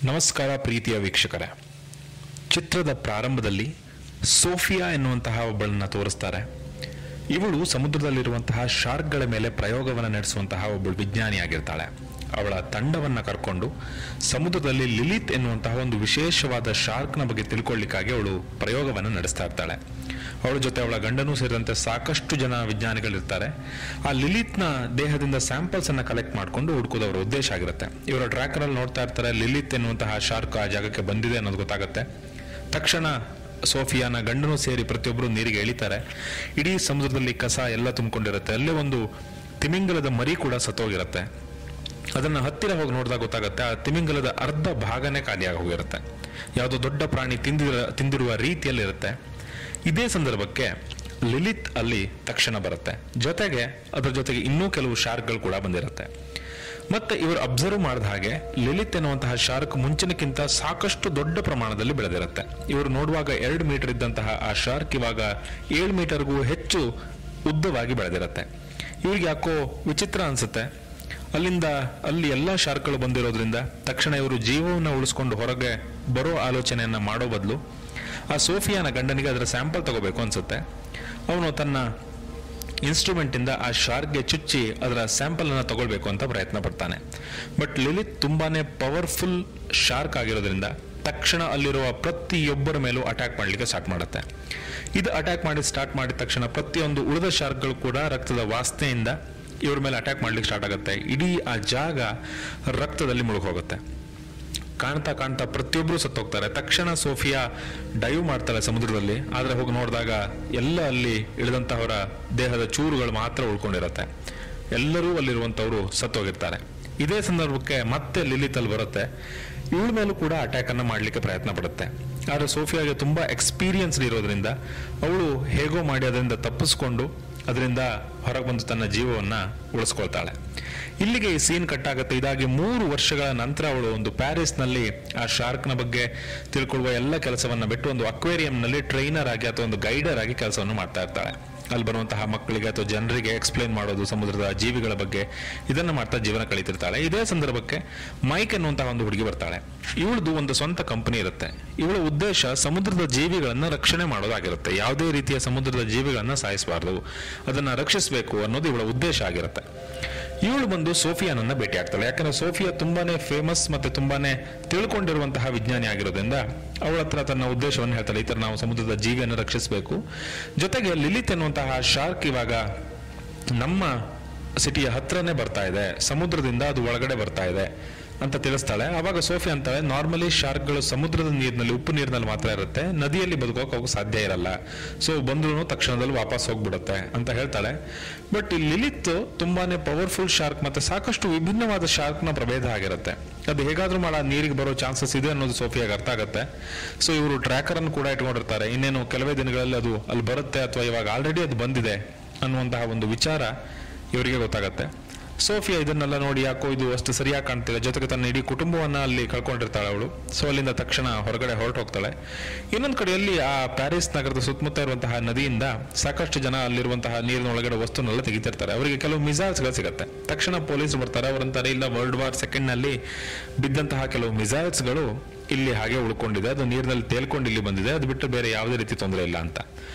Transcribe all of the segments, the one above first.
ನಮಸ್ಕಾರ ಪ್ರೀತಿಯ ವೀಕ್ಷಕರೇ. ಚಿತ್ರದ ಪ್ರಾರಂಭದಲ್ಲಿ ಸೋಫಿಯಾ ಎನ್ನುವಂತಹ ಒಬ್ಬಳನ್ನ ತೋರಿಸ್ತಾರೆ. ಇವಳು ಸಮುದ್ರದಲ್ಲಿರುವಂತಹ ಶಾರ್ಕ್ಗಳ ಮೇಲೆ ಪ್ರಯೋಗವನ್ನು ನಡೆಸುವಂತಹ ಒಬ್ಬಳು ವಿಜ್ಞಾನಿಯಾಗಿರ್ತಾಳೆ. ಅವಳ ತಂಡವನ್ನು ಕರ್ಕೊಂಡು ಸಮುದ್ರದಲ್ಲಿ ಲಿಲಿತ್ ಎನ್ನುವಂತಹ ಒಂದು ವಿಶೇಷವಾದ ಶಾರ್ಕ್ನ ಬಗ್ಗೆ ತಿಳ್ಕೊಳ್ಳಿಕ್ಕಾಗಿ ಅವಳು ಪ್ರಯೋಗವನ್ನು ನಡೆಸ್ತಾ ಇರ್ತಾಳೆ. ಅವಳ ಜೊತೆ ಅವಳ ಗಂಡನೂ ಸೇರಿದಂತೆ ಸಾಕಷ್ಟು ಜನ ವಿಜ್ಞಾನಿಗಳಿರ್ತಾರೆ. ಆ ಲಿಲಿತ್ನ ದೇಹದಿಂದ ಸ್ಯಾಂಪಲ್ಸ್ ಅನ್ನ ಕಲೆಕ್ಟ್ ಮಾಡಿಕೊಂಡು ಹುಡುಕೋದು ಅವರ ಉದ್ದೇಶ ಆಗಿರುತ್ತೆ. ಇವರ ಟ್ರ್ಯಾಕರ್ ಅಲ್ಲಿ ನೋಡ್ತಾ ಇರ್ತಾರೆ, ಲಿಲಿತ್ ಎನ್ನುವಂತಹ ಶಾರ್ಕ್ ಆ ಜಾಗಕ್ಕೆ ಬಂದಿದೆ ಅನ್ನೋದು ಗೊತ್ತಾಗುತ್ತೆ. ತಕ್ಷಣ ಸೋಫಿಯಾನ ಗಂಡನೂ ಸೇರಿ ಪ್ರತಿಯೊಬ್ಬರು ನೀರಿಗೆ ಇಳಿತಾರೆ. ಇಡೀ ಸಮುದ್ರದಲ್ಲಿ ಕಸ ಎಲ್ಲ ತುಂಬಿಕೊಂಡಿರುತ್ತೆ. ಅಲ್ಲೇ ಒಂದು ತಿಮಿಂಗಲದ ಮರಿ ಕೂಡ ಸತ್ತೋಗಿರುತ್ತೆ. ಅದನ್ನ ಹತ್ತಿರ ಹೋಗಿ ನೋಡಿದಾಗ ಗೊತ್ತಾಗುತ್ತೆ, ಆ ತಿಮಿಂಗಲದ ಅರ್ಧ ಭಾಗನೇ ಖಾಲಿಯಾಗಿ ಹೋಗಿರುತ್ತೆ. ಯಾವುದೋ ದೊಡ್ಡ ಪ್ರಾಣಿ ತಿಂದಿರುವ ರೀತಿಯಲ್ಲಿರುತ್ತೆ. ಇದೇ ಸಂದರ್ಭಕ್ಕೆ ಲಿಲಿತ್ ಅಲ್ಲಿ ತಕ್ಷಣ ಬರುತ್ತೆ. ಜೊತೆಗೆ ಅದರ ಜೊತೆಗೆ ಇನ್ನೂ ಕೆಲವು ಶಾರ್ಕ್ಗಳು ಕೂಡ ಬಂದಿರುತ್ತೆ. ಮತ್ತೆ ಇವರು ಅಬ್ಸರ್ವ್ ಮಾಡಿದ ಹಾಗೆ ಲಿಲಿತ್ ಎನ್ನುವಂತಹ ಶಾರ್ಕ್ ಮುಂಚಿನಕ್ಕಿಂತ ಸಾಕಷ್ಟು ದೊಡ್ಡ ಪ್ರಮಾಣದಲ್ಲಿ ಬೆಳೆದಿರುತ್ತೆ. ಇವರು ನೋಡುವಾಗ 2 ಮೀಟರ್ ಇದ್ದಂತಹ ಆ ಶಾರ್ಕ್ ಇವಾಗ 7 ಮೀಟರ್ಗೂ ಹೆಚ್ಚು ಉದ್ದವಾಗಿ ಬೆಳೆದಿರುತ್ತೆ. ಇವ್ರಿಗೆ ಯಾಕೋ ವಿಚಿತ್ರ ಅನ್ಸುತ್ತೆ. ಅಲ್ಲಿ ಎಲ್ಲ ಶಾರ್ಕ್ಗಳು ಬಂದಿರೋದ್ರಿಂದ ತಕ್ಷಣ ಇವರು ಜೀವವನ್ನು ಉಳಿಸ್ಕೊಂಡು ಹೊರಗೆ ಬರೋ ಆಲೋಚನೆಯನ್ನ ಮಾಡೋ ಬದಲು ಆ ಸೋಫಿಯಾನ ಗಂಡನಿಗೆ ಅದರ ಸ್ಯಾಂಪಲ್ ತಗೋಬೇಕು ಅನ್ಸುತ್ತೆ. ಅವನು ತನ್ನ ಇನ್ಸ್ಟ್ರೂಮೆಂಟ್ ಇಂದ ಆ ಶಾರ್ಕ್ಗೆ ಚುಚ್ಚಿ ಅದರ ಸ್ಯಾಂಪಲ್ ಅನ್ನ ತಗೊಳ್ಬೇಕು ಅಂತ ಪ್ರಯತ್ನ ಪಡ್ತಾನೆ. ಬಟ್ ಲಿಲಿತ್ ತುಂಬಾನೇ ಪವರ್ಫುಲ್ ಶಾರ್ಕ್ ಆಗಿರೋದ್ರಿಂದ ತಕ್ಷಣ ಅಲ್ಲಿರುವ ಪ್ರತಿಯೊಬ್ಬರ ಮೇಲೂ ಅಟ್ಯಾಕ್ ಮಾಡ್ಲಿಕ್ಕೆ ಸ್ಟಾರ್ಟ್ ಮಾಡುತ್ತೆ. ಇದು ಅಟ್ಯಾಕ್ ಸ್ಟಾರ್ಟ್ ಮಾಡಿದ ತಕ್ಷಣ ಪ್ರತಿಯೊಂದು ಉಳಿದ ಶಾರ್ಕ್ಗಳು ಕೂಡ ರಕ್ತದ ವಾಸನೆಯಿಂದ ಇವ್ರ ಮೇಲೆ ಅಟ್ಯಾಕ್ ಮಾಡ್ಲಿಕ್ಕೆ ಸ್ಟಾರ್ಟ್ ಆಗುತ್ತೆ. ಇಡೀ ಆ ಜಾಗ ರಕ್ತದಲ್ಲಿ ಮುಳುಗೋಗುತ್ತೆ. ಕಾಣ್ತಾ ಕಾಣ್ತಾ ಪ್ರತಿಯೊಬ್ಬರು ಸತ್ತೋಗ್ತಾರೆ. ತಕ್ಷಣ ಸೋಫಿಯಾ ಡೈವ್ ಮಾಡ್ತಾಳೆ ಸಮುದ್ರದಲ್ಲಿ. ಆದ್ರೆ ಹೋಗಿ ನೋಡಿದಾಗ ಎಲ್ಲ ಅಲ್ಲಿ ಇಳಿದಂತಹವರ ದೇಹದ ಚೂರುಗಳು ಮಾತ್ರ ಉಳ್ಕೊಂಡಿರುತ್ತೆ. ಎಲ್ಲರೂ ಅಲ್ಲಿರುವಂತವ್ರು ಸತ್ತೋಗಿರ್ತಾರೆ. ಇದೇ ಸಂದರ್ಭಕ್ಕೆ ಮತ್ತೆ ಲಿಲಿತ್ ಅಲ್ಲಿ ಬರುತ್ತೆ. ಇವಳ ಮೇಲೂ ಕೂಡ ಅಟ್ಯಾಕ್ ಅನ್ನ ಮಾಡ್ಲಿಕ್ಕೆ ಪ್ರಯತ್ನ ಪಡುತ್ತೆ. ಆದ್ರೆ ಸೋಫಿಯಾಗೆ ತುಂಬಾ ಎಕ್ಸ್ಪೀರಿಯನ್ಸ್ ಇರೋದ್ರಿಂದ ಅವಳು ಹೇಗೋ ಮಾಡಿ ಅದರಿಂದ ತಪ್ಪಿಸ್ಕೊಂಡು ಅದರಿಂದ ಹೊರಗೆ ಬಂದು ತನ್ನ ಜೀವವನ್ನ ಉಳಿಸ್ಕೊಳ್ತಾಳೆ. ಇಲ್ಲಿಗೆ ಈ ಸೀನ್ ಕಟ್ ಆಗುತ್ತೆ. ಇದಾಗಿ 3 ವರ್ಷಗಳ ನಂತರ ಅವಳು ಒಂದು ಪ್ಯಾರಿಸ್ ನಲ್ಲಿ ಆ ಶಾರ್ಕ್ನ ಬಗ್ಗೆ ತಿಳ್ಕೊಳ್ಳುವ ಎಲ್ಲ ಕೆಲಸವನ್ನ ಬಿಟ್ಟು ಒಂದು ಅಕ್ವೇರಿಯಂ ನಲ್ಲಿ ಟ್ರೈನರ್ ಆಗಿ ಅಥವಾ ಒಂದು ಗೈಡರ್ ಆಗಿ ಕೆಲಸವನ್ನು ಮಾಡ್ತಾ ಇರ್ತಾಳೆ. ಅಲ್ಲಿ ಬರುವಂತಹ ಮಕ್ಕಳಿಗೆ ಅಥವಾ ಜನರಿಗೆ ಎಕ್ಸ್ಪ್ಲೈನ್ ಮಾಡೋದು ಸಮುದ್ರದ ಜೀವಿಗಳ ಬಗ್ಗೆ, ಇದನ್ನ ಮಾಡ್ತಾ ಜೀವನ ಕಳೀತಿರ್ತಾಳೆ. ಇದೇ ಸಂದರ್ಭಕ್ಕೆ ಮೈಕ್ ಎನ್ನುವಂತಹ ಒಂದು ಹುಡುಗಿ ಬರ್ತಾಳೆ. ಇವಳದು ಒಂದು ಸ್ವಂತ ಕಂಪನಿ ಇರುತ್ತೆ. ಇವಳ ಉದ್ದೇಶ ಸಮುದ್ರದ ಜೀವಿಗಳನ್ನ ರಕ್ಷಣೆ ಮಾಡೋದಾಗಿರುತ್ತೆ. ಯಾವುದೇ ರೀತಿಯ ಸಮುದ್ರದ ಜೀವಿಗಳನ್ನ ಸಾಯಿಸಬಾರ್ದು, ಅದನ್ನ ರಕ್ಷಿಸಬೇಕು ಅನ್ನೋದು ಇವಳ ಉದ್ದೇಶ ಆಗಿರುತ್ತೆ. ಇವಳು ಬಂದು ಸೋಫಿಯಾನನ್ನ ಭೇಟಿ ಆಗ್ತಾಳೆ. ಯಾಕಂದ್ರೆ ಸೋಫಿಯಾ ತುಂಬಾನೇ ಫೇಮಸ್ ಮತ್ತೆ ತುಂಬಾನೇ ತಿಳ್ಕೊಂಡಿರುವಂತಹ ವಿಜ್ಞಾನಿ ಆಗಿರೋದ್ರಿಂದ ಅವಳ ಹತ್ರ ತನ್ನ ಉದ್ದೇಶವನ್ನು ಹೇಳ್ತಾಳೆ. ಈ ತರ ನಾವು ಸಮುದ್ರದ ಜೀವಿಯನ್ನು ರಕ್ಷಿಸಬೇಕು. ಜೊತೆಗೆ ಲಿಲಿತ್ ಎನ್ನುವಂತಹ ಶಾರ್ಕ್ ಇವಾಗ ನಮ್ಮ ಸಿಟಿಯ ಹತ್ರನೇ ಬರ್ತಾ ಇದೆ, ಸಮುದ್ರದಿಂದ ಅದು ಒಳಗಡೆ ಬರ್ತಾ ಇದೆ ಅಂತ ತಿಳಿಸ್ತಾಳೆ. ಅವಾಗ ಸೋಫಿಯಾ ಅಂತಾಳೆ, ನಾರ್ಮಲಿ ಶಾರ್ಕ್ಗಳು ಸಮುದ್ರದ ನೀರಿನಲ್ಲಿ, ಉಪ್ಪು ನೀರಿನಲ್ಲಿ ಮಾತ್ರ ಇರುತ್ತೆ, ನದಿಯಲ್ಲಿ ಬದುಕೋಕೆ ಹೋಗಕ್ಕೆ ಸಾಧ್ಯ ಇರಲ್ಲ. ಸೊ ಬಂದ್ರು ತಕ್ಷಣದಲ್ಲಿ ವಾಪಸ್ ಹೋಗ್ಬಿಡುತ್ತೆ ಅಂತ ಹೇಳ್ತಾಳೆ. ಬಟ್ ಈ ಲಿಲಿತ್ ತುಂಬಾನೇ ಪವರ್ಫುಲ್ ಶಾರ್ಕ್ ಮತ್ತೆ ಸಾಕಷ್ಟು ವಿಭಿನ್ನವಾದ ಶಾರ್ಕ್ನ ಪ್ರಭೇದ ಆಗಿರುತ್ತೆ. ಅದು ಹೇಗಾದ್ರೂ ಮಾಡ ನೀರಿಗೆ ಬರೋ ಚಾನ್ಸಸ್ ಇದೆ ಅನ್ನೋದು ಸೋಫಿಯಾಗೆ ಅರ್ಥ ಆಗುತ್ತೆ. ಸೊ ಇವರು ಟ್ರ್ಯಾಕರ್ ಅನ್ನು ಕೂಡ ಇಟ್ಕೊಂಡಿರ್ತಾರೆ. ಇನ್ನೇನು ಕೆಲವೇ ದಿನಗಳಲ್ಲಿ ಅದು ಅಲ್ಲಿ ಬರುತ್ತೆ ಅಥವಾ ಇವಾಗ ಆಲ್ರೆಡಿ ಅದು ಬಂದಿದೆ ಅನ್ನುವಂತಹ ಒಂದು ವಿಚಾರ ಇವರಿಗೆ ಗೊತ್ತಾಗತ್ತೆ. ಸೋಫಿಯಾ ಇದನ್ನೆಲ್ಲ ನೋಡಿ ಯಾಕೋ ಇದು ಅಷ್ಟು ಸರಿಯಾಗಿ ಕಾಣ್ತಿಲ್ಲ. ಜೊತೆಗೆ ತನ್ನ ಇಡೀ ಕುಟುಂಬವನ್ನ ಅಲ್ಲಿ ಕಳ್ಕೊಂಡಿರ್ತಾಳೆ ಅವಳು. ಸೊ ಅಲ್ಲಿಂದ ತಕ್ಷಣ ಹೊರಗಡೆ ಹೊರಟು ಹೋಗ್ತಾಳೆ. ಇನ್ನೊಂದು ಕಡೆಯಲ್ಲಿ ಆ ಪ್ಯಾರಿಸ್ ನಗರದ ಸುತ್ತಮುತ್ತ ಇರುವಂತಹ ನದಿಯಿಂದ ಸಾಕಷ್ಟು ಜನ ಅಲ್ಲಿರುವಂತಹ ನೀರಿನ ಒಳಗಡೆ ವಸ್ತುನೆಲ್ಲ ತೆಗಿತಿರ್ತಾರೆ. ಅವರಿಗೆ ಕೆಲವು ಮಿಸೈಲ್ಸ್ಗಳು ಸಿಗುತ್ತೆ. ತಕ್ಷಣ ಪೊಲೀಸರು ಬರ್ತಾರೆ. ಅವರಂತಾರೆ, ಇಲ್ಲ, ವರ್ಲ್ಡ್ ವಾರ್ II ನಲ್ಲಿ ಬಿದ್ದಂತಹ ಕೆಲವು ಮಿಸೈಲ್ಸ್ಗಳು ಇಲ್ಲಿ ಹಾಗೆ ಉಳ್ಕೊಂಡಿದೆ, ಅದು ನೀರಿನಲ್ಲಿ ತೇಲ್ಕೊಂಡು ಇಲ್ಲಿ ಬಂದಿದೆ, ಅದು ಬಿಟ್ಟು ಬೇರೆ ಯಾವುದೇ ರೀತಿ ತೊಂದರೆ ಇಲ್ಲ ಅಂತ.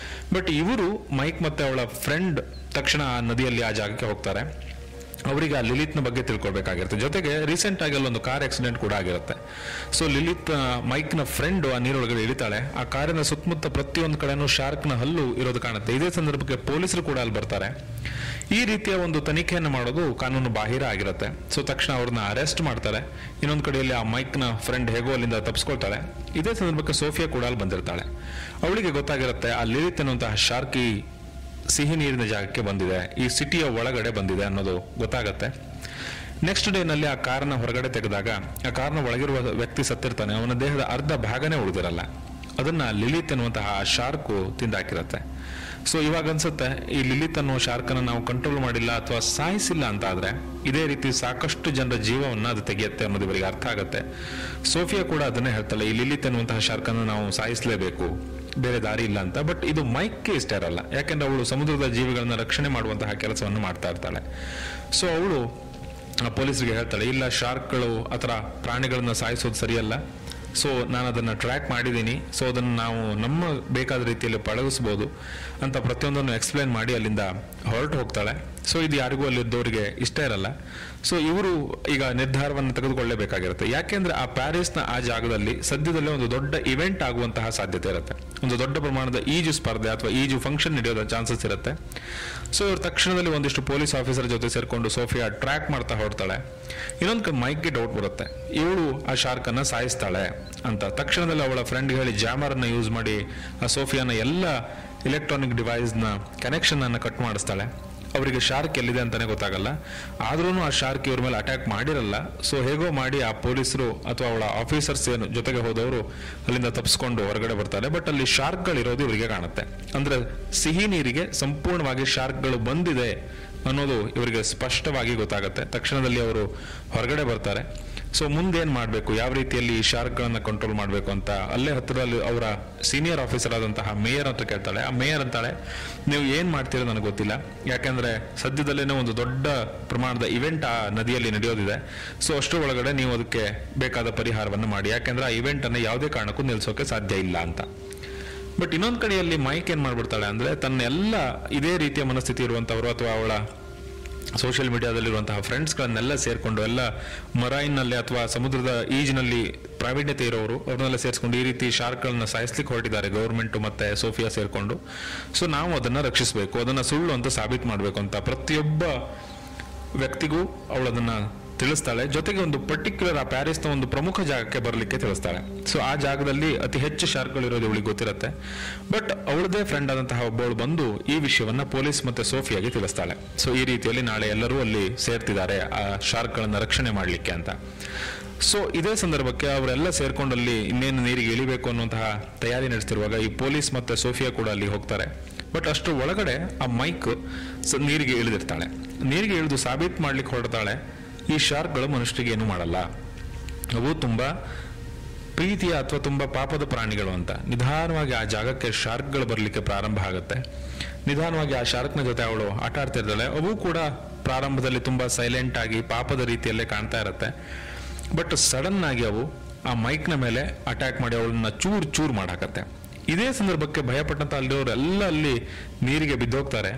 ಬಟ್ ಇವರು ಮೈಕ್ ಮತ್ತೆ ಅವಳ ಫ್ರೆಂಡ್ ತಕ್ಷಣ ಆ ನದಿಯಲ್ಲಿ ಆ ಜಾಗಕ್ಕೆ ಹೋಗ್ತಾರೆ. ಅವರಿಗೆ ಆ ಲಿಲಿತ್ನ ಬಗ್ಗೆ ತಿಳ್ಕೊಳ್ಬೇಕಾಗಿರುತ್ತೆ. ಜೊತೆಗೆ ರೀಸೆಂಟ್ ಆಗಿ ಅಲ್ಲೊಂದು ಕಾರ್ ಆಕ್ಸಿಡೆಂಟ್ ಕೂಡ ಆಗಿರುತ್ತೆ. ಸೊ ಲಿಲಿತ್ ಮೈಕ್ನ ಫ್ರೆಂಡ್ ಆ ನೀರೊಳಗಡೆ ಇಳಿತಾಳೆ. ಆ ಕಾರಿನ ಸುತ್ತಮುತ್ತ ಪ್ರತಿಯೊಂದು ಕಡೆನೂ ಶಾರ್ಕ್ನ ಹಲ್ಲು ಇರೋದು ಕಾಣುತ್ತೆ. ಇದೇ ಸಂದರ್ಭಕ್ಕೆ ಪೊಲೀಸರು ಕೂಡ ಅಲ್ಲಿ ಬರ್ತಾರೆ. ಈ ರೀತಿಯ ಒಂದು ತನಿಖೆಯನ್ನು ಮಾಡೋದು ಕಾನೂನು ಬಾಹಿರ ಆಗಿರುತ್ತೆ. ಸೊ ತಕ್ಷಣ ಅವ್ರನ್ನ ಅರೆಸ್ಟ್ ಮಾಡ್ತಾರೆ. ಇನ್ನೊಂದು ಕಡೆಯಲ್ಲಿ ಆ ಮೈಕ್ನ ಫ್ರೆಂಡ್ ಹೇಗೋ ಅಲ್ಲಿಂದ ತಪ್ಪಿಸ್ಕೊಳ್ತಾಳೆ. ಇದೇ ಸಂದರ್ಭಕ್ಕೆ ಸೋಫಿಯಾ ಕೂಡ ಅಲ್ಲಿ ಬಂದಿರ್ತಾಳೆ. ಅವಳಿಗೆ ಗೊತ್ತಾಗಿರುತ್ತೆ ಆ ಲಿಲಿತ್ ಅನ್ನುವಂತಹ ಶಾರ್ಕ್ ಈ ಸಿಹಿ ನೀರಿನ ಜಾಗಕ್ಕೆ ಬಂದಿದೆ, ಈ ಸಿಟಿಯ ಒಳಗಡೆ ಬಂದಿದೆ ಅನ್ನೋದು ಗೊತ್ತಾಗತ್ತೆ. ನೆಕ್ಸ್ಟ್ ಡೇನಲ್ಲಿ ಆ ಕಾರನ್ನ ಹೊರಗಡೆ ತೆಗೆದಾಗ ಆ ಕಾರ್ನ ಒಳಗಿರುವ ವ್ಯಕ್ತಿ ಸತ್ತಿರ್ತಾನೆ. ಅವನ ದೇಹದ ಅರ್ಧ ಭಾಗನೇ ಉಳಿದಿರಲ್ಲ. ಅದನ್ನ ಲಿಲಿತ್ ಎನ್ನುವಂತಹ ಆ ಶಾರ್ಕು ತಿಂದಾಕಿರತ್ತೆ. ಸೊ ಇವಾಗ ಅನ್ಸುತ್ತೆ, ಈ ಲಿಲಿತ್ ಅನ್ನೋ ಶಾರ್ಕನ್ನು ನಾವು ಕಂಟ್ರೋಲ್ ಮಾಡಿಲ್ಲ ಅಥವಾ ಸಾಯಿಸಿಲ್ಲ ಅಂತ ಆದ್ರೆ ಇದೇ ರೀತಿ ಸಾಕಷ್ಟು ಜನರ ಜೀವವನ್ನ ಅದು ತೆಗೆಯುತ್ತೆ ಅನ್ನೋದು ಇವರಿಗೆ ಅರ್ಥ ಆಗುತ್ತೆ. ಸೋಫಿಯಾ ಕೂಡ ಅದನ್ನೇ ಹೇಳ್ತಾಳೆ, ಈ ಲಿಲಿತ್ ಅನ್ನುವಂತಹ ಶಾರ್ಕನ್ನು ನಾವು ಸಾಯಿಸಲೇಬೇಕು, ಬೇರೆ ದಾರಿ ಇಲ್ಲ ಅಂತ. ಬಟ್ ಇದು ಮೈಕ್ಗೆ ಇಷ್ಟ ಇರಲ್ಲ. ಯಾಕೆಂದ್ರೆ ಅವಳು ಸಮುದ್ರದ ಜೀವಿಗಳನ್ನ ರಕ್ಷಣೆ ಮಾಡುವಂತಹ ಕೆಲಸವನ್ನು ಮಾಡ್ತಾ ಇರ್ತಾಳೆ. ಸೊ ಅವಳು ಪೊಲೀಸರಿಗೆ ಹೇಳ್ತಾಳೆ, ಇಲ್ಲ ಶಾರ್ಕ್ಗಳು ಅಥವಾ ಪ್ರಾಣಿಗಳನ್ನ ಸಾಯಿಸೋದು ಸರಿಯಲ್ಲ, ಸೊ ನಾನು ಅದನ್ನು ಟ್ರ್ಯಾಕ್ ಮಾಡಿದ್ದೀನಿ, ಸೊ ಅದನ್ನು ನಾವು ನಮ್ಮ ಬೇಕಾದ ರೀತಿಯಲ್ಲಿ ಪಳಗಿಸ್ಬೋದು ಅಂತ ಪ್ರತಿಯೊಂದನ್ನು ಎಕ್ಸ್ಪ್ಲೇನ್ ಮಾಡಿ ಅಲ್ಲಿಂದ ಹೊರಟು ಹೋಗ್ತಾಳೆ. ಸೊ ಇದು ಯಾರಿಗೂ ಅಲ್ಲಿದ್ದವರಿಗೆ ಇಷ್ಟ ಇರಲ್ಲ. ಸೊ ಇವರು ಈಗ ನಿರ್ಧಾರವನ್ನು ತೆಗೆದುಕೊಳ್ಳಲೇಬೇಕಾಗಿರುತ್ತೆ. ಯಾಕೆಂದ್ರೆ ಆ ಪ್ಯಾರಿಸ್ನ ಆ ಜಾಗದಲ್ಲಿ ಸದ್ಯದಲ್ಲೇ ಒಂದು ದೊಡ್ಡ ಇವೆಂಟ್ ಆಗುವಂತಹ ಸಾಧ್ಯತೆ ಇರುತ್ತೆ. ಒಂದು ದೊಡ್ಡ ಪ್ರಮಾಣದ ಈಜು ಸ್ಪರ್ಧೆ ಅಥವಾ ಈಜು ಫಂಕ್ಷನ್ ನಡೆಯೋದ ಚಾನ್ಸಸ್ ಇರುತ್ತೆ. ಸೊ ಇವರು ತಕ್ಷಣದಲ್ಲಿ ಒಂದಿಷ್ಟು ಪೊಲೀಸ್ ಆಫೀಸರ್ ಜೊತೆ ಸೇರ್ಕೊಂಡು ಸೋಫಿಯಾ ಟ್ರ್ಯಾಕ್ ಮಾಡ್ತಾ ಹೊರಡ್ತಾಳೆ. ಇನ್ನೊಂದು ಮೈಕ್ಗೆ ಡೌಟ್ ಬರುತ್ತೆ, ಇವಳು ಆ ಶಾರ್ಕ್ ಅನ್ನ ಸಾಯಿಸ್ತಾಳೆ ಅಂತ. ತಕ್ಷಣದಲ್ಲಿ ಅವಳ ಫ್ರೆಂಡ್ ಹೇಳಿ ಜಾಮರ್ ಅನ್ನ ಯೂಸ್ ಮಾಡಿ ಆ ಸೋಫಿಯಾನ ಎಲ್ಲ ಎಲೆಕ್ಟ್ರಾನಿಕ್ ಡಿವೈಸ್ನ ಕನೆಕ್ಷನ್ ಅನ್ನ ಕಟ್ ಮಾಡಿಸ್ತಾಳೆ. ಅವರಿಗೆ ಶಾರ್ಕ್ ಎಲ್ಲಿದೆ ಅಂತಾನೆ ಗೊತ್ತಾಗಲ್ಲ. ಆದ್ರೂ ಆ ಶಾರ್ಕ್ ಇವ್ರ ಮೇಲೆ ಅಟ್ಯಾಕ್ ಮಾಡಿರಲ್ಲ. ಸೊ ಹೇಗೋ ಮಾಡಿ ಆ ಪೊಲೀಸರು ಅಥವಾ ಅವಳ ಆಫೀಸರ್ಸ್ ಏನು ಜೊತೆಗೆ ಹೋದವರು ಅಲ್ಲಿಂದ ತಪ್ಪಿಸ್ಕೊಂಡು ಹೊರಗಡೆ ಬರ್ತಾರೆ. ಬಟ್ ಅಲ್ಲಿ ಶಾರ್ಕ್ಗಳು ಇರೋದು ಇವರಿಗೆ ಕಾಣುತ್ತೆ. ಅಂದ್ರೆ ಸಿಹಿ ನೀರಿಗೆ ಸಂಪೂರ್ಣವಾಗಿ ಶಾರ್ಕ್ಗಳು ಬಂದಿದೆ ಅನ್ನೋದು ಇವರಿಗೆ ಸ್ಪಷ್ಟವಾಗಿ ಗೊತ್ತಾಗುತ್ತೆ. ತಕ್ಷಣದಲ್ಲಿ ಅವರು ಹೊರಗಡೆ ಬರ್ತಾರೆ. ಸೊ ಮುಂದೇನ್ ಮಾಡಬೇಕು, ಯಾವ ರೀತಿಯಲ್ಲಿ ಈ ಶಾರ್ಕ್ಗಳನ್ನ ಕಂಟ್ರೋಲ್ ಮಾಡಬೇಕು ಅಂತ ಅಲ್ಲೇ ಹತ್ತಿರದಲ್ಲಿ ಅವರ ಸೀನಿಯರ್ ಆಫೀಸರ್ ಆದಂತಹ ಮೇಯರ್ ಅಂತ ಕೇಳ್ತಾಳೆ. ಆ ಮೇಯರ್ ಅಂತಾಳೆ, ನೀವು ಏನ್ ಮಾಡ್ತೀರೋ ನನಗೆ ಗೊತ್ತಿಲ್ಲ, ಯಾಕಂದ್ರೆ ಸದ್ಯದಲ್ಲೇನೋ ಒಂದು ದೊಡ್ಡ ಪ್ರಮಾಣದ ಇವೆಂಟ್ ಆ ನದಿಯಲ್ಲಿ ನಡೆಯೋದಿದೆ. ಸೊ ಅಷ್ಟರ ಒಳಗಡೆ ನೀವು ಅದಕ್ಕೆ ಬೇಕಾದ ಪರಿಹಾರವನ್ನು ಮಾಡಿ, ಯಾಕಂದ್ರೆ ಆ ಇವೆಂಟ್ ಅನ್ನ ಯಾವುದೇ ಕಾರಣಕ್ಕೂ ನಿಲ್ಸೋಕೆ ಸಾಧ್ಯ ಇಲ್ಲ ಅಂತ. ಬಟ್ ಇನ್ನೊಂದ್ ಕಡೆಯಲ್ಲಿ ಮೈಕ್ ಏನ್ ಮಾಡ್ಬಿಡ್ತಾಳೆ ಅಂದ್ರೆ, ತನ್ನೆಲ್ಲ ಇದೇ ರೀತಿಯ ಮನಸ್ಥಿತಿ ಇರುವಂತವರು ಅಥವಾ ಅವಳ ಸೋಷಿಯಲ್ ಮೀಡಿಯಾದಲ್ಲಿರುವಂತಹ ಫ್ರೆಂಡ್ಸ್ಗಳನ್ನೆಲ್ಲ ಸೇರ್ಕೊಂಡು ಎಲ್ಲ ಮರೈನ್ನಲ್ಲಿ ಅಥವಾ ಸಮುದ್ರದ ಈಜಿನಲ್ಲಿ ಪ್ರಾವೀಣ್ಯತೆ ಇರೋರು ಅವ್ರನ್ನೆಲ್ಲ ಸೇರಿಸ್ಕೊಂಡು ಈ ರೀತಿ ಶಾರ್ಕ್ಗಳನ್ನ ಸಾಯಿಸ್ಲಿಕ್ಕೆ ಹೊರಟಿದ್ದಾರೆ ಗೌರ್ಮೆಂಟ್ ಮತ್ತೆ ಸೋಫಿಯಾ ಸೇರ್ಕೊಂಡು. ಸೊ ನಾವು ಅದನ್ನ ರಕ್ಷಿಸಬೇಕು, ಅದನ್ನ ಸುಳ್ಳು ಅಂತ ಸಾಬೀತು ಮಾಡಬೇಕು ಅಂತ ಪ್ರತಿಯೊಬ್ಬ ವ್ಯಕ್ತಿಗೂ ಅವಳದನ್ನ ತಿಳಿಸ್ತಾಳೆ. ಜೊತೆಗೆ ಒಂದು ಪರ್ಟಿಕ್ಯುಲರ್ ಆ ಪ್ಯಾರಿಸ್ನ ಒಂದು ಪ್ರಮುಖ ಜಾಗಕ್ಕೆ ಬರಲಿಕ್ಕೆ ತಿಳಿಸ್ತಾಳೆ. ಸೊ ಆ ಜಾಗದಲ್ಲಿ ಅತಿ ಹೆಚ್ಚು ಶಾರ್ಕ್ಗಳು ಇರೋದು ಇವಳಿಗೆ ಗೊತ್ತಿರುತ್ತೆ. ಬಟ್ ಅವಳದೇ ಫ್ರೆಂಡ್ ಆದಂತಹ ಒಬ್ಬಳು ಬಂದು ಈ ವಿಷಯವನ್ನ ಪೊಲೀಸ್ ಮತ್ತೆ ಸೋಫಿಯಾಗೆ ತಿಳಿಸ್ತಾಳೆ. ಸೊ ಈ ರೀತಿಯಲ್ಲಿ ನಾಳೆ ಎಲ್ಲರೂ ಅಲ್ಲಿ ಸೇರ್ತಿದ್ದಾರೆ ಆ ಶಾರ್ಕ್ಗಳನ್ನ ರಕ್ಷಣೆ ಮಾಡಲಿಕ್ಕೆ ಅಂತ. ಸೊ ಇದೇ ಸಂದರ್ಭಕ್ಕೆ ಅವರೆಲ್ಲ ಸೇರ್ಕೊಂಡು ಅಲ್ಲಿ ಇನ್ನೇನು ನೀರಿಗೆ ಇಳಿಬೇಕು ಅನ್ನುವಂತಹ ತಯಾರಿ ನಡೆಸ್ತಿರುವಾಗ ಈ ಪೊಲೀಸ್ ಮತ್ತೆ ಸೋಫಿಯಾ ಕೂಡ ಅಲ್ಲಿ ಹೋಗ್ತಾರೆ. ಬಟ್ ಅಷ್ಟು ಒಳಗಡೆ ಆ ಮೈಕ್ ನೀರಿಗೆ ಇಳಿದಿರ್ತಾಳೆ. ನೀರಿಗೆ ಇಳಿದು ಸಾಬೀತು ಮಾಡ್ಲಿಕ್ಕೆ ಹೊರಡ್ತಾಳೆ, ಈ ಶಾರ್ಕ್ಗಳು ಮನುಷ್ಯರಿಗೆ ಏನು ಮಾಡಲ್ಲ, ಅವು ತುಂಬಾ ಪ್ರೀತಿಯ ಅಥವಾ ತುಂಬಾ ಪಾಪದ ಪ್ರಾಣಿಗಳು ಅಂತ. ನಿಧಾನವಾಗಿ ಆ ಜಾಗಕ್ಕೆ ಶಾರ್ಕ್ಗಳು ಬರ್ಲಿಕ್ಕೆ ಪ್ರಾರಂಭ ಆಗುತ್ತೆ. ನಿಧಾನವಾಗಿ ಆ ಶಾರ್ಕ್ನ ಜೊತೆ ಅವಳು ಆಟ ಆಡ್ತಿರ್ತಾಳೆ. ಅವು ಕೂಡ ಪ್ರಾರಂಭದಲ್ಲಿ ತುಂಬಾ ಸೈಲೆಂಟ್ ಆಗಿ ಪಾಪದ ರೀತಿಯಲ್ಲೇ ಕಾಣ್ತಾ ಇರುತ್ತೆ. ಬಟ್ ಸಡನ್ ಆಗಿ ಅವು ಆ ಮೈಕ್ನ ಮೇಲೆ ಅಟ್ಯಾಕ್ ಮಾಡಿ ಅವಳನ್ನ ಚೂರ್ ಚೂರ್ ಮಾಡಾಕತ್ತೆ. ಇದೇ ಸಂದರ್ಭಕ್ಕೆ ಭಯಪಟ್ಟಂತ ಅಲ್ಲಿರೋರೆಲ್ಲ ಅಲ್ಲಿ ನೀರಿಗೆ ಬಿದ್ದೋಗ್ತಾರೆ.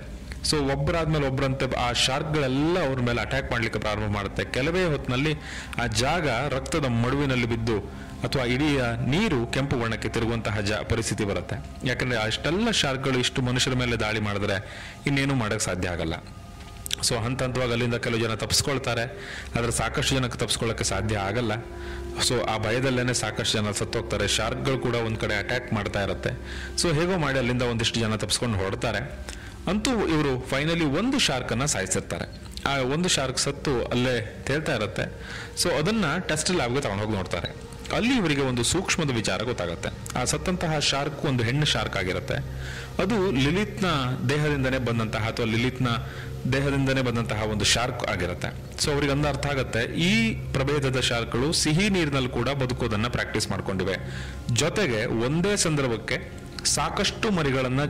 ಸೊ ಒಬ್ಬರಾದ್ಮೇಲೆ ಒಬ್ಬರಂತೆ ಆ ಶಾರ್ಕ್ಗಳೆಲ್ಲ ಅವ್ರ ಮೇಲೆ ಅಟ್ಯಾಕ್ ಮಾಡ್ಲಿಕ್ಕೆ ಪ್ರಾರಂಭ ಮಾಡುತ್ತೆ. ಕೆಲವೇ ಹೊತ್ತಿನಲ್ಲಿ ಆ ಜಾಗ ರಕ್ತದ ಮಡುವಿನಲ್ಲಿ ಬಿದ್ದು ಅಥವಾ ಇಡೀ ನೀರು ಕೆಂಪು ಬಣ್ಣಕ್ಕೆ ತಿರುಗುವಂತಹ ಪರಿಸ್ಥಿತಿ ಬರುತ್ತೆ. ಯಾಕಂದ್ರೆ ಅಷ್ಟೆಲ್ಲ ಶಾರ್ಕ್ಗಳು ಇಷ್ಟು ಮನುಷ್ಯರ ಮೇಲೆ ದಾಳಿ ಮಾಡಿದ್ರೆ ಇನ್ನೇನು ಮಾಡಕ್ ಸಾಧ್ಯ ಆಗಲ್ಲ. ಸೊ ಹಂತ ಹಂತವಾಗಿ ಅಲ್ಲಿಂದ ಕೆಲವು ಜನ ತಪ್ಪಿಸ್ಕೊಳ್ತಾರೆ, ಆದ್ರೆ ಸಾಕಷ್ಟು ಜನಕ್ಕೆ ತಪ್ಪಿಸ್ಕೊಳ್ಳೋಕೆ ಸಾಧ್ಯ ಆಗಲ್ಲ. ಸೊ ಆ ಭಯದಲ್ಲೇನೆ ಸಾಕಷ್ಟು ಜನ ಸತ್ತೋಗ್ತಾರೆ. ಶಾರ್ಕ್ಗಳು ಕೂಡ ಒಂದ್ ಕಡೆ ಅಟ್ಯಾಕ್ ಮಾಡ್ತಾ ಇರುತ್ತೆ. ಸೊ ಹೇಗೋ ಮಾಡಿ ಅಲ್ಲಿಂದ ಒಂದಿಷ್ಟು ಜನ ತಪ್ಪಿಸ್ಕೊಂಡು ಹೊರಡ್ತಾರೆ. ಅಂತೂ ಇವರು ಫೈನಲಿ ಒಂದು ಶಾರ್ಕ್ ಅನ್ನ ಸಾಯಿಸಿರ್ತಾರೆ. ಆ ಒಂದು ಶಾರ್ಕ್ ಸತ್ತು ಅಲ್ಲೇ ತೇಲ್ತಾ ಇರುತ್ತೆ. ಸೊ ಅದನ್ನ ಟೆಸ್ಟ್ ಲ್ಯಾಬ್ಗೆ ತಗೊಂಡು ಹೋಗಿ ನೋಡ್ತಾರೆ. ಅಲ್ಲಿ ಇವರಿಗೆ ಒಂದು ಸೂಕ್ಷ್ಮದ ವಿಚಾರ ಗೊತ್ತಾಗುತ್ತೆ. ಆ ಸತ್ತಂತಹ ಶಾರ್ಕ್ ಒಂದು ಹೆಣ್ಣು ಶಾರ್ಕ್ ಆಗಿರುತ್ತೆ. ಅದು ಲಿಲಿತ್ನ ದೇಹದಿಂದನೇ ಬಂದಂತಹ ಅಥವಾ ಲಿಲಿತ್ನ ದೇಹದಿಂದನೇ ಬಂದಂತಹ ಒಂದು ಶಾರ್ಕ್ ಆಗಿರುತ್ತೆ. ಸೊ ಅವ್ರಿಗೆ ಅಂದ ಅರ್ಥ ಆಗುತ್ತೆ, ಈ ಪ್ರಭೇದದ ಶಾರ್ಕ್ಗಳು ಸಿಹಿ ನೀರಿನಲ್ಲಿ ಕೂಡ ಬದುಕೋದನ್ನ ಪ್ರಾಕ್ಟೀಸ್ ಮಾಡ್ಕೊಂಡಿವೆ. ಜೊತೆಗೆ ಒಂದೇ ಸಂದರ್ಭಕ್ಕೆ ಸಾಕಷ್ಟು ಮರಿಗಳನ್ನ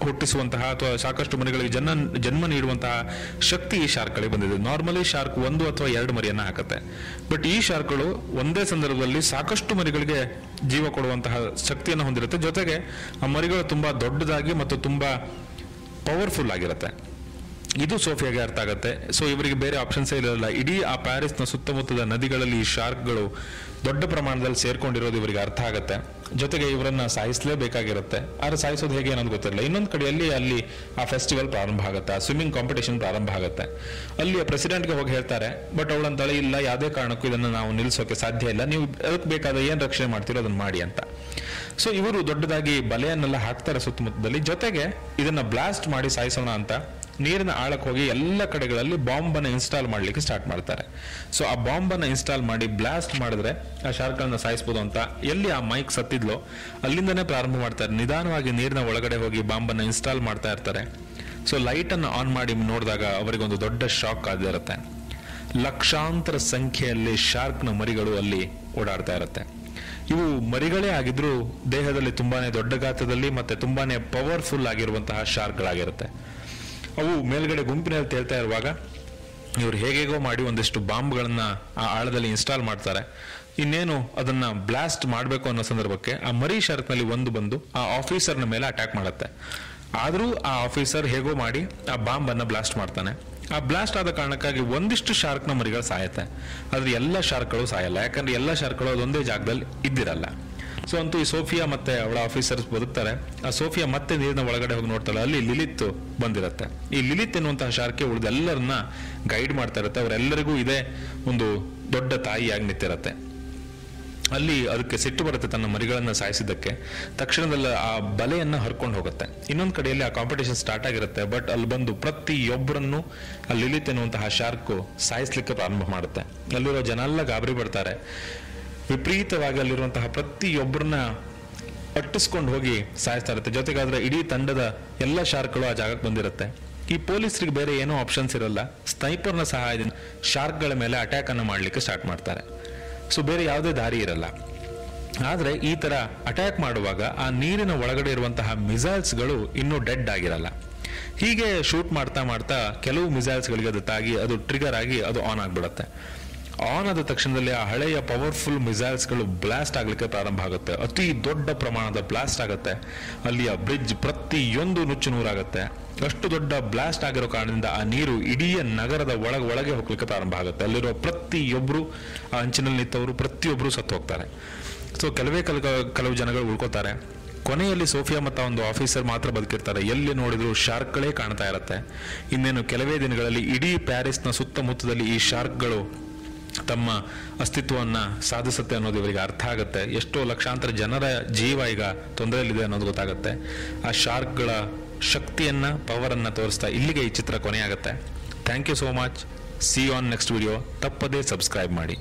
ಹುಟ್ಟಿಸುವಂತಹ ಅಥವಾ ಸಾಕಷ್ಟು ಮರಿಗಳಿಗೆ ಜನ್ಮ ನೀಡುವಂತಹ ಶಕ್ತಿ ಈ ಶಾರ್ಕ್ಗಳಿಗೆ ಬಂದಿದೆ. ನಾರ್ಮಲಿ ಶಾರ್ಕ್ 1 ಅಥವಾ 2 ಮರಿಯನ್ನ ಹಾಕುತ್ತೆ. ಬಟ್ ಈ ಶಾರ್ಕ್ಗಳು ಒಂದೇ ಸಂದರ್ಭದಲ್ಲಿ ಸಾಕಷ್ಟು ಮರಿಗಳಿಗೆ ಜೀವ ಕೊಡುವಂತಹ ಶಕ್ತಿಯನ್ನು ಹೊಂದಿರುತ್ತೆ. ಜೊತೆಗೆ ಆ ಮರಿಗಳು ತುಂಬಾ ದೊಡ್ಡದಾಗಿ ಮತ್ತು ತುಂಬಾ ಪವರ್ಫುಲ್ ಆಗಿರುತ್ತೆ. ಇದು ಸೋಫಿಯಾಗೆ ಅರ್ಥ ಆಗುತ್ತೆ. ಸೊ ಇವರಿಗೆ ಬೇರೆ ಆಪ್ಷನ್ಸೇ ಇರಲಿಲ್ಲ. ಇಡೀ ಆ ಪ್ಯಾರಿಸ್ನ ಸುತ್ತಮುತ್ತದ ನದಿಗಳಲ್ಲಿ ಈ ಶಾರ್ಕ್ಗಳು ದೊಡ್ಡ ಪ್ರಮಾಣದಲ್ಲಿ ಸೇರ್ಕೊಂಡಿರೋದು ಇವರಿಗೆ ಅರ್ಥ ಆಗುತ್ತೆ. ಜೊತೆಗೆ ಇವರನ್ನ ಸಾಯಿಸಲೇಬೇಕಾಗಿರುತ್ತೆ. ಆದ್ರೆ ಸಾಯಿಸೋದು ಹೇಗೆ ಅನ್ನೋದು ಗೊತ್ತಿರಲಿಲ್ಲ. ಇನ್ನೊಂದು ಕಡೆಯಲ್ಲಿ ಅಲ್ಲಿ ಆ ಫೆಸ್ಟಿವಲ್ ಪ್ರಾರಂಭ ಆಗುತ್ತೆ, ಆ ಸ್ವಿಮ್ಮಿಂಗ್ ಕಾಂಪಿಟೇಷನ್ ಪ್ರಾರಂಭ ಆಗುತ್ತೆ. ಅಲ್ಲಿ ಪ್ರೆಸಿಡೆಂಟ್ಗೆ ಹೋಗಿ ಹೇಳ್ತಾರೆ. ಬಟ್ ಅವಳಂತಳೆ, ಇಲ್ಲ, ಯಾವುದೇ ಕಾರಣಕ್ಕೂ ಇದನ್ನು ನಾವು ನಿಲ್ಲಿಸೋಕೆ ಸಾಧ್ಯ ಇಲ್ಲ, ನೀವು ಅದಕ್ಕೆ ಬೇಕಾದ ಏನ್ ರಕ್ಷಣೆ ಮಾಡ್ತೀರೋ ಅದನ್ನ ಮಾಡಿ ಅಂತ. ಸೊ ಇವರು ದೊಡ್ಡದಾಗಿ ಬಲೆಯನ್ನೆಲ್ಲ ಹಾಕ್ತಾರೆ ಸುತ್ತಮುತ್ತದಲ್ಲಿ. ಜೊತೆಗೆ ಇದನ್ನ ಬ್ಲಾಸ್ಟ್ ಮಾಡಿ ಸಾಯಿಸೋಣ ಅಂತ ನೀರಿನ ಆಳಕ್ಕೆ ಹೋಗಿ ಎಲ್ಲ ಕಡೆಗಳಲ್ಲಿ ಬಾಂಬ್ ಅನ್ನ ಇನ್ಸ್ಟಾಲ್ ಮಾಡ್ಲಿಕ್ಕೆ ಸ್ಟಾರ್ಟ್ ಮಾಡ್ತಾರೆ. ಸೊ ಆ ಬಾಂಬ್ ಅನ್ನ ಇನ್ಸ್ಟಾಲ್ ಮಾಡಿ ಬ್ಲಾಸ್ಟ್ ಮಾಡಿದ್ರೆ ಆ ಶಾರ್ಕ್ಗಳನ್ನ ಸಾಯಿಸಬಹುದು ಅಂತ ಎಲ್ಲಿ ಆ ಮೈಕ್ ಸತ್ತಿದ್ಲೋ ಅಲ್ಲಿಂದನೇ ಪ್ರಾರಂಭ ಮಾಡ್ತಾರೆ. ನಿಧಾನವಾಗಿ ನೀರಿನ ಒಳಗಡೆ ಹೋಗಿ ಬಾಂಬ್ ಅನ್ನ ಇನ್ಸ್ಟಾಲ್ ಮಾಡ್ತಾ ಇರ್ತಾರೆ. ಸೊ ಲೈಟ್ ಅನ್ನ ಆನ್ ಮಾಡಿ ನೋಡಿದಾಗ ಅವರಿಗೊಂದು ದೊಡ್ಡ ಶಾಕ್ ಆಗಿರುತ್ತೆ. ಲಕ್ಷಾಂತರ ಸಂಖ್ಯೆಯಲ್ಲಿ ಶಾರ್ಕ್ನ ಮರಿಗಳು ಅಲ್ಲಿ ಓಡಾಡ್ತಾ ಇರುತ್ತೆ. ಇವು ಮರಿಗಳೇ ಆಗಿದ್ರು ದೇಹದಲ್ಲಿ ತುಂಬಾನೇ ದೊಡ್ಡ ಗಾತ್ರದಲ್ಲಿ ಮತ್ತೆ ತುಂಬಾನೇ ಪವರ್ಫುಲ್ ಆಗಿರುವಂತಹ ಶಾರ್ಕ್ಗಳಾಗಿರುತ್ತೆ. ಅವು ಮೇಲ್ಗಡೆ ಗುಂಪಿನಲ್ಲಿ ತೇಲ್ತಾ ಇರುವಾಗ ಇವ್ರು ಹೇಗೇಗೋ ಮಾಡಿ ಒಂದಿಷ್ಟು ಬಾಂಬ್ಗಳನ್ನ ಆ ಆಳದಲ್ಲಿ ಇನ್ಸ್ಟಾಲ್ ಮಾಡ್ತಾರೆ. ಇನ್ನೇನು ಅದನ್ನ ಬ್ಲಾಸ್ಟ್ ಮಾಡಬೇಕು ಅನ್ನೋ ಸಂದರ್ಭಕ್ಕೆ ಆ ಮರಿ ಶಾರ್ಕ್ನಲ್ಲಿ ಒಂದು ಬಂದು ಆ ಆಫೀಸರ್ನ ಮೇಲೆ ಅಟ್ಯಾಕ್ ಮಾಡುತ್ತೆ. ಆದರೂ ಆ ಆಫೀಸರ್ ಹೇಗೋ ಮಾಡಿ ಆ ಬಾಂಬನ್ನು ಬ್ಲಾಸ್ಟ್ ಮಾಡ್ತಾನೆ. ಆ ಬ್ಲಾಸ್ಟ್ ಆದ ಕಾರಣಕ್ಕಾಗಿ ಒಂದಿಷ್ಟು ಶಾರ್ಕ್ನ ಮರಿಗಳು ಸಾಯುತ್ತೆ, ಆದ್ರೆ ಎಲ್ಲ ಶಾರ್ಕ್ಗಳು ಸಾಯಲ್ಲ. ಯಾಕಂದ್ರೆ ಎಲ್ಲ ಶಾರ್ಕ್ಗಳು ಅದೊಂದೇ ಜಾಗದಲ್ಲಿ ಇದ್ದಿರಲ್ಲ. ಸೊ ಅಂತೂ ಈ ಸೋಫಿಯಾ ಮತ್ತೆ ಅವಳ ಆಫೀಸರ್ಸ್ ಬದುಕ್ತಾರೆ. ಆ ಸೋಫಿಯಾ ಮತ್ತೆ ನೀರಿನ ಒಳಗಡೆ ಹೋಗಿ ನೋಡ್ತಾಳೆ, ಅಲ್ಲಿ ಲಿಲಿತ್ ಬಂದಿರತ್ತೆ. ಈ ಲಿಲಿತ್ ಎನ್ನುವಂತಹ ಶಾರ್ಕೆ ಉಳಿದೆಲ್ಲರನ್ನ ಗೈಡ್ ಮಾಡ್ತಾ ಇರುತ್ತೆ. ಅವರೆಲ್ಲರಿಗೂ ಇದೇ ಒಂದು ದೊಡ್ಡ ತಾಯಿಯಾಗಿ ನಿಂತಿರತ್ತೆ. ಅಲ್ಲಿ ಅದಕ್ಕೆ ಸಿಟ್ಟು ಬರುತ್ತೆ ತನ್ನ ಮರಿಗಳನ್ನ ಸಾಯಿಸಿದ್ದಕ್ಕೆ. ತಕ್ಷಣದಲ್ಲಿ ಆ ಬಲೆಯನ್ನ ಹರ್ಕೊಂಡು ಹೋಗುತ್ತೆ. ಇನ್ನೊಂದು ಕಡೆಯಲ್ಲಿ ಆ ಕಾಂಪಿಟೇಷನ್ ಸ್ಟಾರ್ಟ್ ಆಗಿರುತ್ತೆ. ಬಟ್ ಅಲ್ಲಿ ಬಂದು ಪ್ರತಿಯೊಬ್ಬರನ್ನು ಆ ಲಿಲಿತ್ ಎನ್ನುವಂತಹ ಶಾರ್ಕು ಸಾಯಿಸ್ಲಿಕ್ಕೆ ಪ್ರಾರಂಭ ಮಾಡುತ್ತೆ. ಅಲ್ಲಿರೋ ಜನ ಎಲ್ಲ ಗಾಬರಿ ಪಡ್ತಾರೆ. ವಿಪರೀತವಾಗಿ ಅಲ್ಲಿರುವಂತಹ ಪ್ರತಿಯೊಬ್ಬರನ್ನ ಅಟ್ಟಿಸ್ಕೊಂಡು ಹೋಗಿ ಸಾಯಿಸ್ತಾ ಇರುತ್ತೆ. ಜೊತೆಗಾದ್ರೆ ಇಡೀ ತಂಡದ ಎಲ್ಲ ಶಾರ್ಕ್ಗಳು ಆ ಜಾಗಕ್ಕೆ ಬಂದಿರುತ್ತೆ. ಈ ಪೊಲೀಸರಿಗೆ ಬೇರೆ ಏನೋ ಆಪ್ಷನ್ಸ್ ಇರಲ್ಲ. ಸ್ನೈಪರ್ನ ಸಹಾಯದಿಂದ ಶಾರ್ಕ್ಗಳ ಮೇಲೆ ಅಟ್ಯಾಕ್ ಅನ್ನು ಮಾಡ್ಲಿಕ್ಕೆ ಸ್ಟಾರ್ಟ್ ಮಾಡ್ತಾರೆ. ಸೊ ಬೇರೆ ಯಾವುದೇ ದಾರಿ ಇರಲ್ಲ. ಆದ್ರೆ ಈ ತರ ಅಟ್ಯಾಕ್ ಮಾಡುವಾಗ ಆ ನೀರಿನ ಒಳಗಡೆ ಇರುವಂತಹ ಮಿಸೈಲ್ಸ್ಗಳು ಇನ್ನೂ ಡೆಡ್ ಆಗಿರಲ್ಲ. ಹೀಗೆ ಶೂಟ್ ಮಾಡ್ತಾ ಮಾಡ್ತಾ ಕೆಲವು ಮಿಸೈಲ್ಸ್ಗಳಿಗೆ ಅದು ತಾಗಿ ಅದು ಟ್ರಿಗರ್ ಆಗಿ ಅದು ಆನ್ ಆಗ್ಬಿಡುತ್ತೆ. ಆನ್ ಆದ ತಕ್ಷಣದಲ್ಲಿ ಆ ಹಳೆಯ ಪವರ್ಫುಲ್ ಮಿಸೈಲ್ಸ್ಗಳು ಬ್ಲಾಸ್ಟ್ ಆಗ್ಲಿಕ್ಕೆ ಪ್ರಾರಂಭ ಆಗುತ್ತೆ. ಅತಿ ದೊಡ್ಡ ಪ್ರಮಾಣದ ಬ್ಲಾಸ್ಟ್ ಆಗುತ್ತೆ. ಅಲ್ಲಿಯ ಬ್ರಿಡ್ಜ್ ಪ್ರತಿಯೊಂದು ನುಚ್ಚು ನೂರಾಗುತ್ತೆ. ಅಷ್ಟು ದೊಡ್ಡ ಬ್ಲಾಸ್ಟ್ ಆಗಿರೋ ಕಾರಣದಿಂದ ಆ ನೀರು ಇಡೀ ನಗರದ ಒಳಗೆ ಹೋಗ್ಲಿಕ್ಕೆ ಪ್ರಾರಂಭ ಆಗುತ್ತೆ. ಅಲ್ಲಿರೋ ಪ್ರತಿಯೊಬ್ರು ಆ ಅಂಚಿನಲ್ಲಿ ನಿಂತವರು ಪ್ರತಿಯೊಬ್ರು ಸತ್ತು ಹೋಗ್ತಾರೆ. ಸೊ ಕೆಲವು ಜನಗಳು ಉಳ್ಕೋತಾರೆ. ಕೊನೆಯಲ್ಲಿ ಸೋಫಿಯಾ ಮತ್ತು ಒಂದು ಆಫೀಸರ್ ಮಾತ್ರ ಬದುಕಿರ್ತಾರೆ. ಎಲ್ಲಿ ನೋಡಿದ್ರು ಶಾರ್ಕ್ಗಳೇ ಕಾಣ್ತಾ ಇರುತ್ತೆ. ಇನ್ನೇನು ಕೆಲವೇ ದಿನಗಳಲ್ಲಿ ಇಡೀ ಪ್ಯಾರಿಸ್ನ ಸುತ್ತಮುತ್ತದಲ್ಲಿ ಈ ಶಾರ್ಕ್ಗಳು ತಮ್ಮ ಅಸ್ತಿತ್ವವನ್ನ ಸಾಧಿಸುತ್ತೆ ಅನ್ನೋದು ಇವರಿಗೆ ಅರ್ಥ ಆಗುತ್ತೆ. ಎಷ್ಟೋ ಲಕ್ಷಾಂತರ ಜನರ ಜೀವ ಈಗ ತೊಂದರೆಯಲ್ಲಿದೆ ಅನ್ನೋದು ಗೊತ್ತಾಗುತ್ತೆ. ಆ ಶಾರ್ಕ್ಗಳ ಶಕ್ತಿಯನ್ನ ಪವರನ್ನ ತೋರಿಸ್ತಾ ಇಲ್ಲಿಗೆ ಈ ಚಿತ್ರ ಕೊನೆಯಾಗುತ್ತೆ. Thank you so much. See on next video. ತಪ್ಪದೇ ಸಬ್ಸ್ಕ್ರೈಬ್ ಮಾಡಿ.